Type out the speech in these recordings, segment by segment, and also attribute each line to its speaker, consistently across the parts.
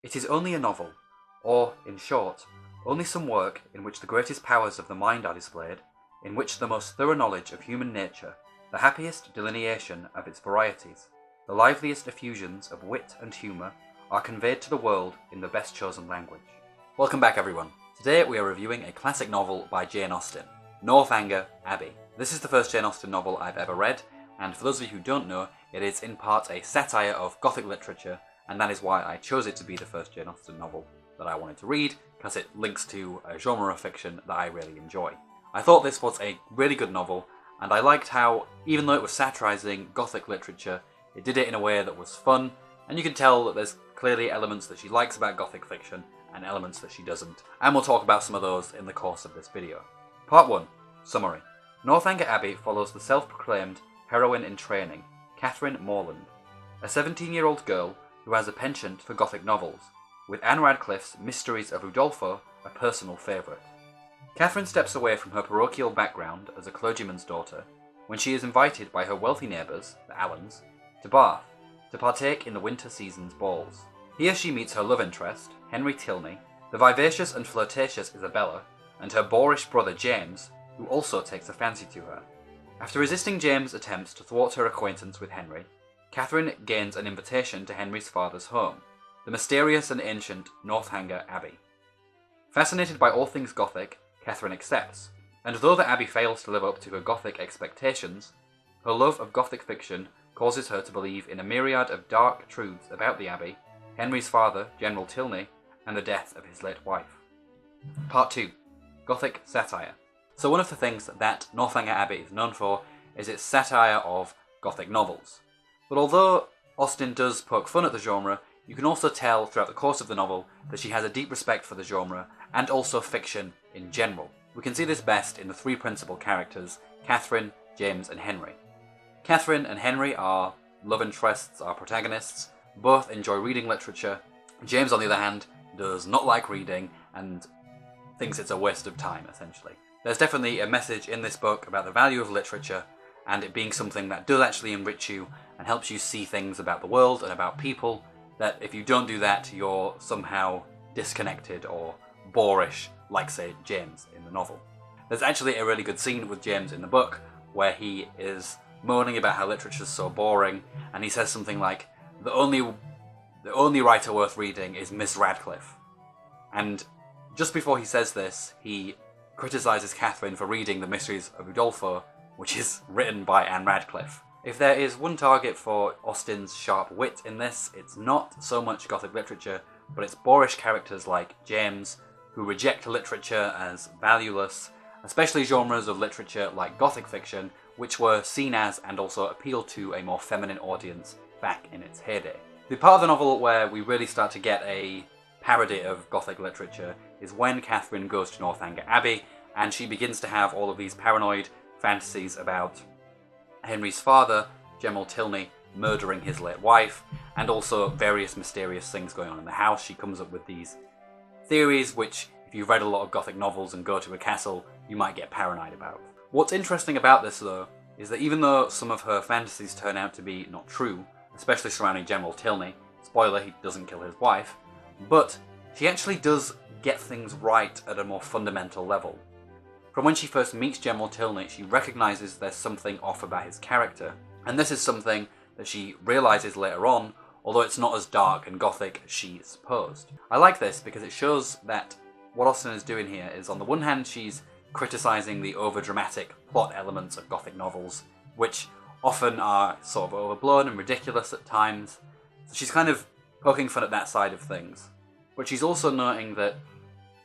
Speaker 1: It is only a novel, or, in short, only some work in which the greatest powers of the mind are displayed, in which the most thorough knowledge of human nature, the happiest delineation of its varieties, the liveliest effusions of wit and humour, are conveyed to the world in the best chosen language. Welcome back, everyone. Today we are reviewing a classic novel by Jane Austen, Northanger Abbey. This is the first Jane Austen novel I've ever read, and for those of you who don't know, it is in part a satire of Gothic literature, and that is why I chose it to be the first Jane Austen novel that I wanted to read, because it links to a genre of fiction that I really enjoy. I thought this was a really good novel, and I liked how, even though it was satirising Gothic literature, it did it in a way that was fun, and you can tell that there's clearly elements that she likes about Gothic fiction, and elements that she doesn't, and we'll talk about some of those in the course of this video. Part 1. Summary. Northanger Abbey follows the self-proclaimed heroine in training, Catherine Morland, a 17-year-old girl who has a penchant for Gothic novels, with Anne Radcliffe's Mysteries of Udolpho a personal favourite. Catherine steps away from her parochial background as a clergyman's daughter when she is invited by her wealthy neighbours, the Allens, to Bath to partake in the winter season's balls. Here she meets her love interest, Henry Tilney, the vivacious and flirtatious Isabella, and her boorish brother James, who also takes a fancy to her. After resisting James' attempts to thwart her acquaintance with Henry, Catherine gains an invitation to Henry's father's home, the mysterious and ancient Northanger Abbey. Fascinated by all things Gothic, Catherine accepts, and though the Abbey fails to live up to her Gothic expectations, her love of Gothic fiction causes her to believe in a myriad of dark truths about the Abbey, Henry's father, General Tilney, and the death of his late wife. Part 2. Gothic Satire. So one of the things that Northanger Abbey is known for is its satire of Gothic novels. But although Austen does poke fun at the genre, you can also tell throughout the course of the novel that she has a deep respect for the genre, and also fiction in general. We can see this best in the three principal characters, Catherine, James, and Henry. Catherine and Henry are love interests, are protagonists, both enjoy reading literature. James, on the other hand, does not like reading, and thinks it's a waste of time, essentially. There's definitely a message in this book about the value of literature, and it being something that does actually enrich you, and helps you see things about the world and about people, that if you don't do that, you're somehow disconnected or boorish, like, say, James in the novel. There's actually a really good scene with James in the book, where he is moaning about how literature's so boring, and he says something like, the only writer worth reading is Miss Radcliffe. And just before he says this, he criticises Catherine for reading the Mysteries of Udolpho, which is written by Anne Radcliffe. If there is one target for Austen's sharp wit in this, it's not so much Gothic literature, but it's boorish characters like James, who reject literature as valueless, especially genres of literature like Gothic fiction, which were seen as and also appealed to a more feminine audience back in its heyday. The part of the novel where we really start to get a parody of Gothic literature is when Catherine goes to Northanger Abbey, and she begins to have all of these paranoid fantasies about Henry's father, General Tilney, murdering his late wife, and also various mysterious things going on in the house. She comes up with these theories which, if you've read a lot of Gothic novels and go to a castle, you might get paranoid about. What's interesting about this, though, is that even though some of her fantasies turn out to be not true, especially surrounding General Tilney, spoiler, he doesn't kill his wife, but she actually does get things right at a more fundamental level. From when she first meets General Tilney, she recognises there's something off about his character, and this is something that she realises later on, although it's not as dark and Gothic as she supposed. I like this because it shows that what Austen is doing here is, on the one hand, she's criticising the over-dramatic plot elements of Gothic novels, which often are sort of overblown and ridiculous at times. So she's kind of poking fun at that side of things. But she's also noting that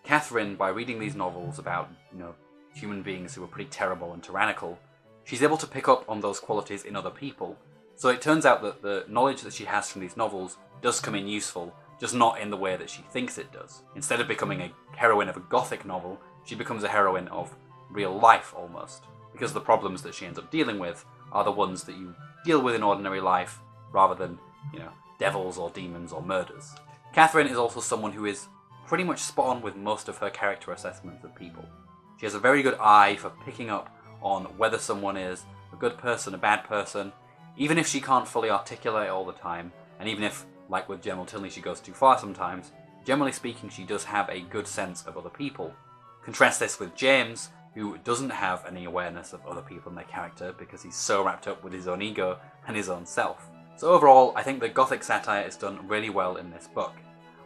Speaker 1: Catherine, by reading these novels about, human beings who are pretty terrible and tyrannical, she's able to pick up on those qualities in other people. So it turns out that the knowledge that she has from these novels does come in useful, just not in the way that she thinks it does. Instead of becoming a heroine of a Gothic novel, she becomes a heroine of real life almost, because the problems that she ends up dealing with are the ones that you deal with in ordinary life, rather than, devils or demons or murders. Catherine is also someone who is pretty much spot on with most of her character assessments of people. She has a very good eye for picking up on whether someone is a good person, a bad person, even if she can't fully articulate all the time, and even if like with Gemma Tilney, she goes too far sometimes. Generally speaking, she does have a good sense of other people. Contrast this with James, who doesn't have any awareness of other people and their character because he's so wrapped up with his own ego and his own self. So overall, I think the Gothic satire is done really well in this book.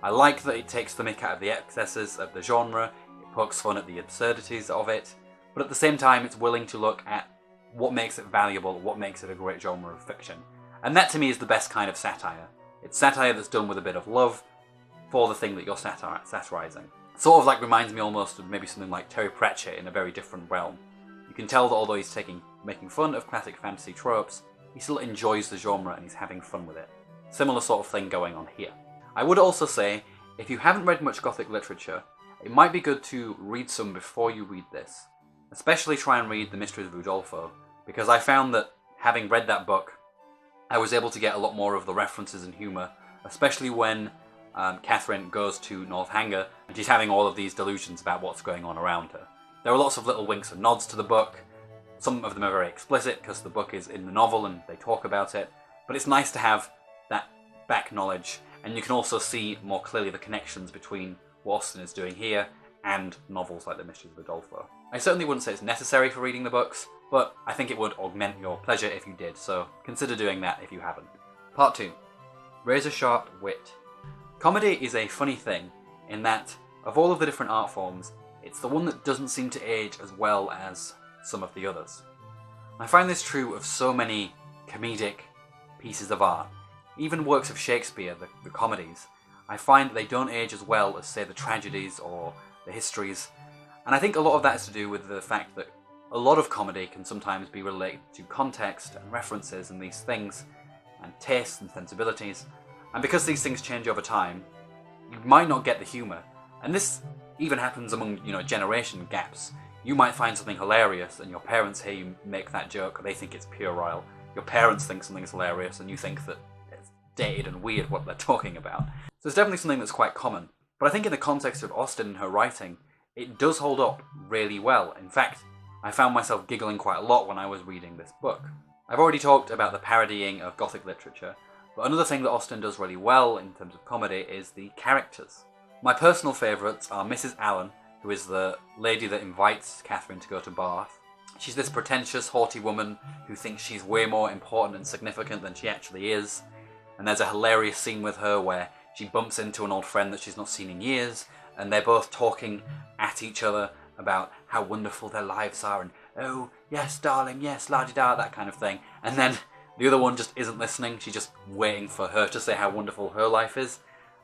Speaker 1: I like that it takes the mick out of the excesses of the genre, it pokes fun at the absurdities of it, but at the same time it's willing to look at what makes it valuable, what makes it a great genre of fiction. And that to me is the best kind of satire. It's satire that's done with a bit of love for the thing that you're satirizing. Sort of like reminds me almost of maybe something like Terry Pratchett in a very different realm. You can tell that although he's making fun of classic fantasy tropes, he still enjoys the genre and he's having fun with it. Similar sort of thing going on here. I would also say, if you haven't read much Gothic literature, it might be good to read some before you read this. Especially try and read The Mysteries of Udolpho, because I found that having read that book, I was able to get a lot more of the references and humour, especially when Catherine goes to Northanger and she's having all of these delusions about what's going on around her. There are lots of little winks and nods to the book. Some of them are very explicit because the book is in the novel and they talk about it, but it's nice to have that back knowledge, and you can also see more clearly the connections between what Austen is doing here and novels like The Mysteries of Udolpho. I certainly wouldn't say it's necessary for reading the books, but I think it would augment your pleasure if you did, so consider doing that if you haven't. Part 2. Razor-sharp wit. Comedy is a funny thing in that, of all of the different art forms, it's the one that doesn't seem to age as well as some of the others. I find this true of so many comedic pieces of art. Even works of Shakespeare, the comedies, I find that they don't age as well as, say, the tragedies or the histories. And I think a lot of that is to do with the fact that a lot of comedy can sometimes be related to context and references and these things, and tastes and sensibilities. And because these things change over time, you might not get the humour. And this even happens among, generation gaps. You might find something hilarious and your parents hear you make that joke, they think it's puerile. Your parents think something's hilarious and you think that it's dated and weird what they're talking about. So it's definitely something that's quite common. But I think in the context of Austen and her writing, it does hold up really well. In fact, I found myself giggling quite a lot when I was reading this book. I've already talked about the parodying of Gothic literature, but another thing that Austen does really well in terms of comedy is the characters. My personal favourites are Mrs. Allen, who is the lady that invites Catherine to go to Bath. She's this pretentious, haughty woman who thinks she's way more important and significant than she actually is. And there's a hilarious scene with her where she bumps into an old friend that she's not seen in years, and they're both talking at each other about how wonderful their lives are, and oh, yes, darling, yes, la-di-da, that kind of thing. And then the other one just isn't listening, she's just waiting for her to say how wonderful her life is.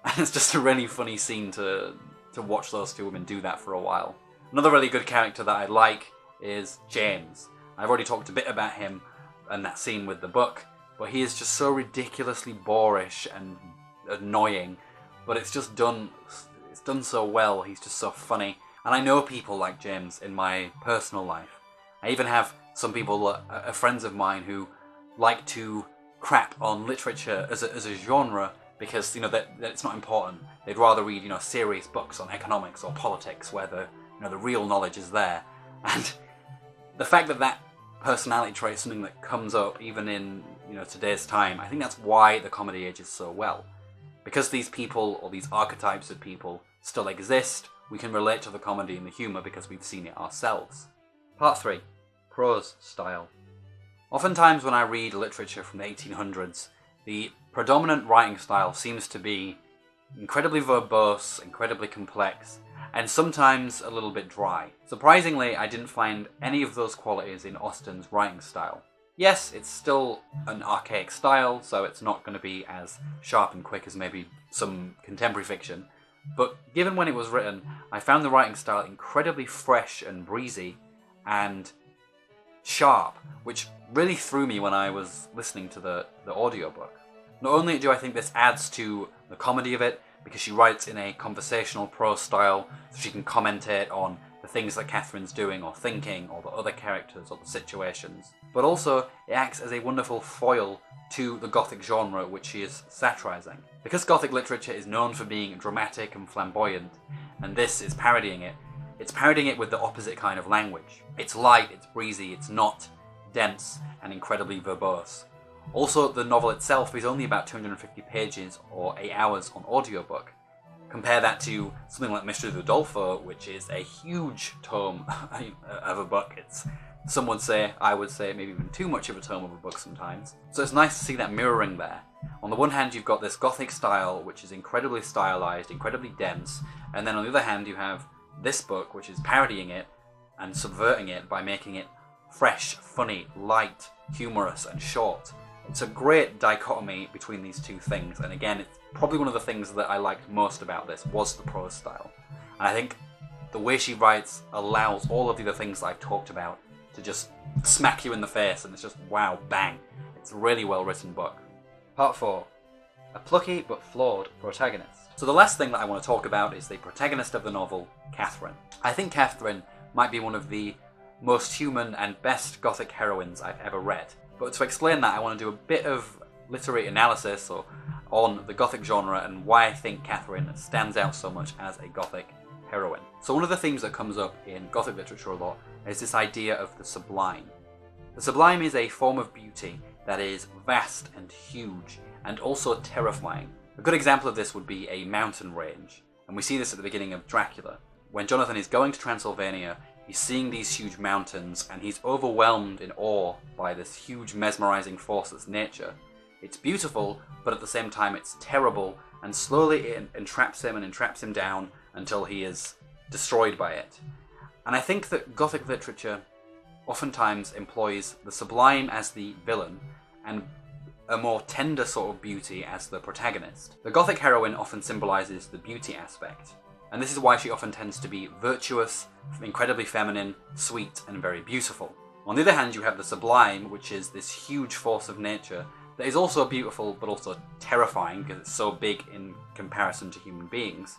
Speaker 1: And it's just a really funny scene to watch those two women do that for a while. Another really good character that I like is James. I've already talked a bit about him and that scene with the book, but he is just so ridiculously boorish and annoying, but it's done so well. He's just so funny. And I know people like James in my personal life. I even have some people, friends of mine, who like to crap on literature as a genre because, that it's not important. They'd rather read, serious books on economics or politics where the real knowledge is there. And the fact that that personality trait is something that comes up even in, today's time, I think that's why the comedy ages so well. Because these people, or these archetypes of people, still exist, we can relate to the comedy and the humour because we've seen it ourselves. Part 3. Prose style. Oftentimes when I read literature from the 1800s, the predominant writing style seems to be incredibly verbose, incredibly complex, and sometimes a little bit dry. Surprisingly, I didn't find any of those qualities in Austen's writing style. Yes, it's still an archaic style, so it's not going to be as sharp and quick as maybe some contemporary fiction, but given when it was written, I found the writing style incredibly fresh and breezy and sharp, which really threw me when I was listening to the audiobook. Not only do I think this adds to the comedy of it, because she writes in a conversational prose style, so she can commentate on the things that Catherine's doing or thinking, or the other characters or the situations, but also it acts as a wonderful foil to the Gothic genre which she is satirizing. Because Gothic literature is known for being dramatic and flamboyant, and this is parodying it, it's parodying it with the opposite kind of language. It's light, it's breezy, it's not dense and incredibly verbose. Also, the novel itself is only about 250 pages or 8 hours on audiobook. Compare that to something like Mysteries of Udolpho, which is a huge tome of a book. Some would say, I would say, maybe even too much of a tome of a book sometimes. So it's nice to see that mirroring there. On the one hand, you've got this Gothic style, which is incredibly stylized, incredibly dense, and then on the other hand, you have this book, which is parodying it and subverting it by making it fresh, funny, light, humorous, and short. It's a great dichotomy between these two things, and again, it's probably one of the things that I liked most about this was the prose style. And I think the way she writes allows all of the other things I've talked about to just smack you in the face, and it's just wow, bang. It's a really well written book. Part 4. A plucky but flawed protagonist. So the last thing that I want to talk about is the protagonist of the novel, Catherine. I think Catherine might be one of the most human and best Gothic heroines I've ever read. But to explain that, I want to do a bit of literary analysis on the Gothic genre and why I think Catherine stands out so much as a Gothic heroine. So one of the themes that comes up in Gothic literature a lot is this idea of the sublime. The sublime is a form of beauty that is vast and huge and also terrifying. A good example of this would be a mountain range, and we see this at the beginning of Dracula. When Jonathan is going to Transylvania, he's seeing these huge mountains and he's overwhelmed in awe by this huge mesmerizing force that's nature. It's beautiful, but at the same time it's terrible, and slowly it entraps him down until he is destroyed by it. And I think that Gothic literature oftentimes employs the sublime as the villain and a more tender sort of beauty as the protagonist. The Gothic heroine often symbolises the beauty aspect, and this is why she often tends to be virtuous, incredibly feminine, sweet, and very beautiful. On the other hand, you have the sublime, which is this huge force of nature that is also beautiful but also terrifying because it's so big in comparison to human beings,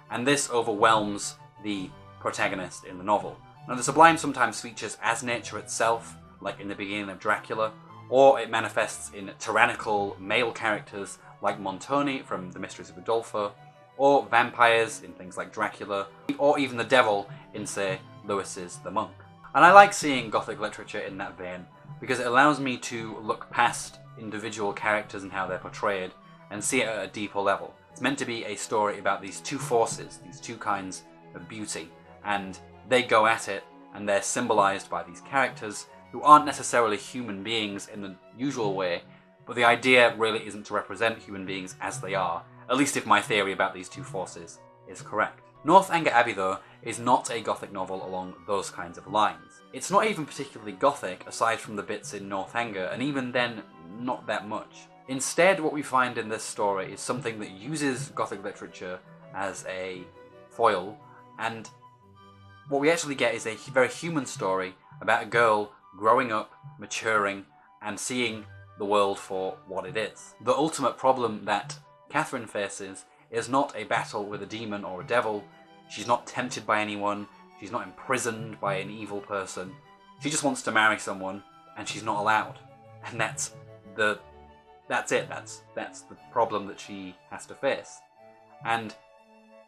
Speaker 1: and this overwhelms the protagonist in the novel. Now, the sublime sometimes features as nature itself, like in the beginning of Dracula, or it manifests in tyrannical male characters like Montoni from The Mysteries of Udolpho, or vampires in things like Dracula, or even the devil in, say, Lewis's The Monk. And I like seeing Gothic literature in that vein because it allows me to look past individual characters and how they're portrayed and see it at a deeper level. It's meant to be a story about these two forces, these two kinds of beauty, and they go at it, and they're symbolized by these characters who aren't necessarily human beings in the usual way, but the idea really isn't to represent human beings as they are, at least if my theory about these two forces is correct. Northanger Abbey, though, is not a Gothic novel along those kinds of lines. It's not even particularly Gothic, aside from the bits in Northanger, and even then, not that much. Instead, what we find in this story is something that uses Gothic literature as a foil, and what we actually get is a very human story about a girl growing up, maturing, and seeing the world for what it is. The ultimate problem that Catherine faces is not a battle with a demon or a devil. She's not tempted by anyone. She's not imprisoned by an evil person. She just wants to marry someone, and she's not allowed. And that's it. That's the problem that she has to face. And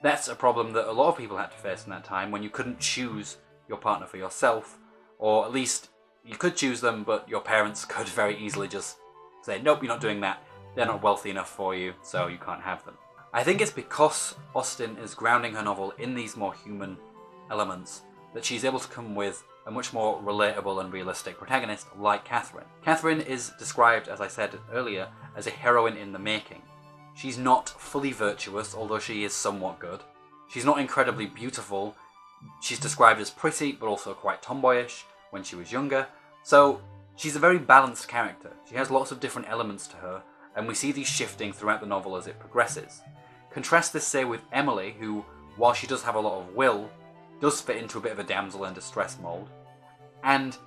Speaker 1: that's a problem that a lot of people had to face in that time, when you couldn't choose your partner for yourself, or at least you could choose them, but your parents could very easily just say, nope, you're not doing that. They're not wealthy enough for you, so you can't have them. I think it's because Austen is grounding her novel in these more human elements that she's able to come with a much more relatable and realistic protagonist like Catherine. Catherine is described, as I said earlier, as a heroine in the making. She's not fully virtuous, although she is somewhat good. She's not incredibly beautiful. She's described as pretty, but also quite tomboyish when she was younger. So she's a very balanced character. She has lots of different elements to her, and we see these shifting throughout the novel as it progresses. Contrast this, say, with Emily, who, while she does have a lot of will, does fit into a bit of a damsel in distress mould. And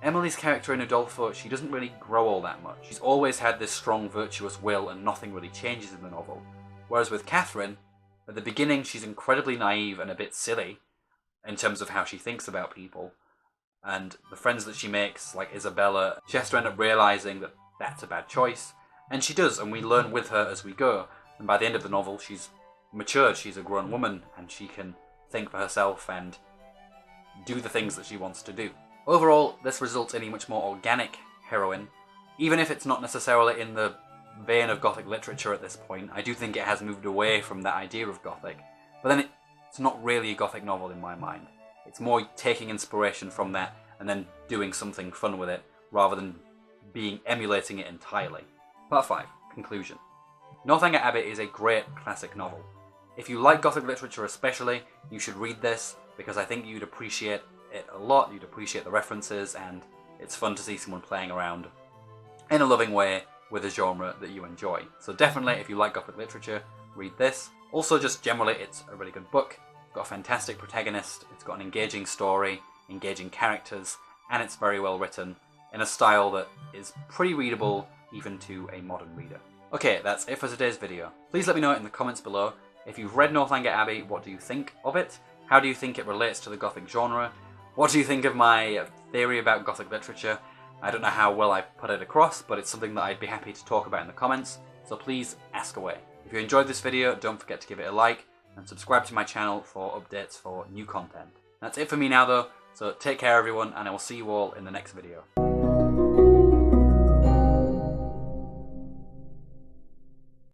Speaker 1: Emily's character in Udolpho, she doesn't really grow all that much. She's always had this strong, virtuous will, and nothing really changes in the novel. Whereas with Catherine, at the beginning she's incredibly naive and a bit silly in terms of how she thinks about people. And the friends that she makes, like Isabella, she has to end up realising that that's a bad choice. And she does, and we learn with her as we go. And by the end of the novel, she's matured, she's a grown woman, and she can think for herself and do the things that she wants to do. Overall, this results in a much more organic heroine even if it's not necessarily in the vein of Gothic literature at this point, I do think it has moved away from that idea of Gothic. But then it's not really a Gothic novel in my mind. It's more taking inspiration from that and then doing something fun with it, rather than emulating it entirely. Part 5. Conclusion. Northanger Abbey is a great classic novel. If you like Gothic literature especially, you should read this, because I think you'd appreciate it a lot, you'd appreciate the references, and it's fun to see someone playing around in a loving way with a genre that you enjoy. So definitely, if you like Gothic literature, read this. Also, just generally, it's a really good book. It's got a fantastic protagonist, it's got an engaging story, engaging characters, and it's very well written in a style that is pretty readable even to a modern reader. Okay, that's it for today's video. Please let me know in the comments below. If you've read Northanger Abbey, what do you think of it? How do you think it relates to the Gothic genre? What do you think of my theory about Gothic literature? I don't know how well I put it across, but it's something that I'd be happy to talk about in the comments, so please ask away. If you enjoyed this video, don't forget to give it a like, and subscribe to my channel for updates for new content. That's it for me now though, so take care everyone, and I will see you all in the next video.